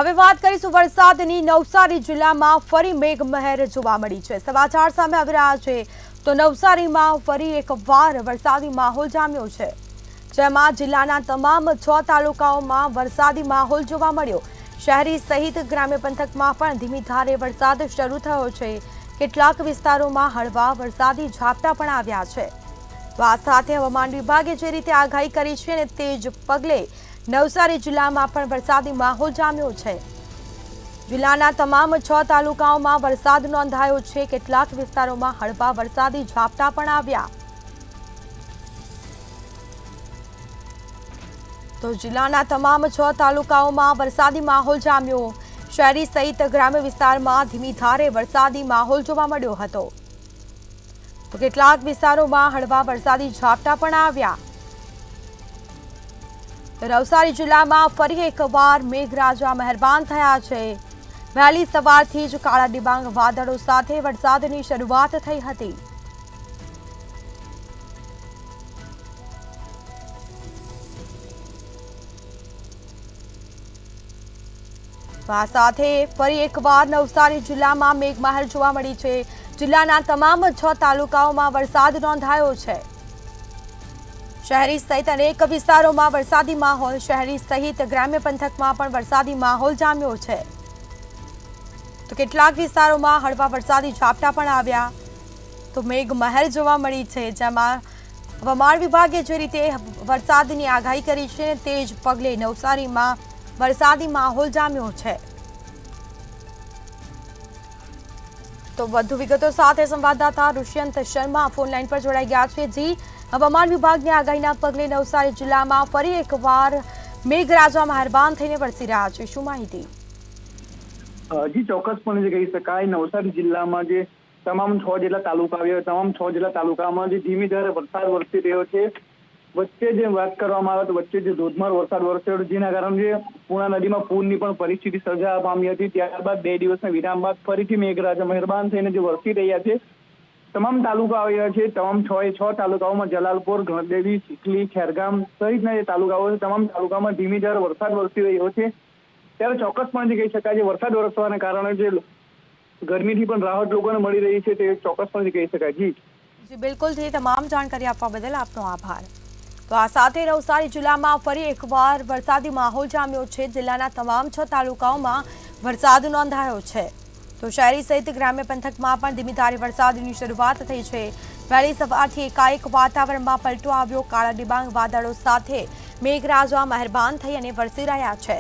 હવે વાત કરીશું વરસાદની। નવસારી જિલ્લામાં ફરી મેઘમહેર જોવા મળી છે। સમાચાર સામે આવી રહ્યા છે તો નવસારીમાં ફરી એકવાર વરસાદી માહોલ જામ્યો છે, જેમાં જિલ્લાના તમામ 6 તાલુકાઓમાં વરસાદી માહોલ જોવા મળ્યો। શહેરી સહિત ગ્રામ્ય પંથકમાં પણ ધીમી ધારે વરસાદ શરૂ થયો છે। કેટલાક વિસ્તારોમાં હળવા વરસાદી ઝાપટા પણ આવ્યા છે। તો આ સાથે હવામાન વિભાગે જે રીતે આગાહી કરી છે અને તે જ પગલે નવસારી જિલ્લામાં પણ વરસાદી માહોલ જામ્યો છે। જિલ્લાના તમામ 6 તાલુકાઓમાં વરસાદ નોંધાયો છે। કેટલાક વિસ્તારોમાં હળવા વરસાદી ઝાપટા પણ આવ્યા। તો જિલ્લાના તમામ 6 તાલુકાઓમાં વરસાદી માહોલ જામ્યો। શહેરી સહિત ગ્રામ્ય વિસ્તારમાં ધીમી ધારે વરસાદી માહોલ જોવા મળ્યો હતો। તો કેટલાક વિસ્તારોમાં હળવા વરસાદી ઝાપટા પણ આવ્યા। નવસારી જિલ્લામાં ફરી એકવાર મેઘરાજા મહેરબાન થયા છે। વહેલી સવારથી જ કાળા ડિબાંગ વાદળો સાથે વરસાદની શરૂઆત થઈ હતી। આ સાથે ફરી એકવાર નવસારી જિલ્લામાં મેઘમહેર જોવા મળી છે। જિલ્લાના તમામ 6 તાલુકાઓમાં વરસાદ નોંધાયો છે। શહેરી સહિત અનેક વિસ્તારોમાં વરસાદી માહોલ, શહેરી સહિત ગ્રામ્ય પંથકમાં પણ વરસાદી માહોલ જામ્યો છે। તો કેટલાક વિસ્તારોમાં હળવા વરસાદી ઝાપટા પણ આવ્યા। તો મેઘમહેર જોવા મળી છે, જેમાં હવામાન વિભાગે જે રીતે વરસાદની આગાહી કરી છે તે જ પગલે નવસારીમાં વરસાદી માહોલ જામ્યો છે। તો વધુ વિગતો સાથે સંવાદદાતા ઋષ્યંત શર્મા ફોન લાઈન પર જોડાઈ ગયા છે। જી, હવામાન વિભાગની આગાહીના પગલે નવસારી જિલ્લામાં ફરી એકવાર મેઘરાજા મહેરબાન થઈને વરસી રહ્યા છે, શું માહિતી? જી, ચોક્કસપણે જે કહી શકાય, નવસારી જિલ્લામાં જે તમામ 6 જેટલા તાલુકા આવ્યા, તમામ 6 જેટલા તાલુકામાં જે ધીમી ધારે વરસાદ વરસી રહ્યો છે। વચ્ચે જે વાત કરવામાં આવે તો વચ્ચે જે ધોધમાર વરસાદ વરસ્યો, જેના કારણે પૂર્ણા નદીમાં પૂરની પણ પરિસ્થિતિ સર્જાવા પામી હતી। ત્યારબાદ 2 દિવસના વિરામ બાદ ફરીથી મેઘરાજા મહેરબાન થઈને જે વરસી રહ્યા છે। તમામ તાલુકા આવ્યા છે, તમામ 6 તાલુકાઓમાં જલાલપોર, ગણદેવી, ચીખલી, ખેરગામ સહિતના જે તાલુકાઓ છે, તમામ તાલુકામાં ધીમી ધારે વરસાદ વરસી રહ્યો છે। ત્યારે ચોક્કસપણે કહી શકાય છે વરસાદ વરસવાના કારણે જે ગરમીથી પણ રાહત લોકોને મળી રહી છે, તે ચોક્કસપણે કહી શકાય। જી બિલકુલ, જે તમામ જાણકારી આપવા બદલ આપનો આભાર। તો આ સાથે નવસારી જિલ્લામાં ફરી એકવાર વરસાદી માહોલ જામ્યો છે। જિલ્લાના તમામ 6 તાલુકાઓમાં વરસાદ નોંધાયો છે। તો શહેરી સહિત ગ્રામ્ય પંથકમાં પણ ધીમી ધારે વરસાદની શરૂઆત થઈ છે। વહેલી સવારથી એકાએક વાતાવરણમાં પલટો આવ્યો। કાળા ડિબાંગ વાદળો સાથે મેઘરાજા મહેરબાન થઈ અને વરસી રહ્યા છે।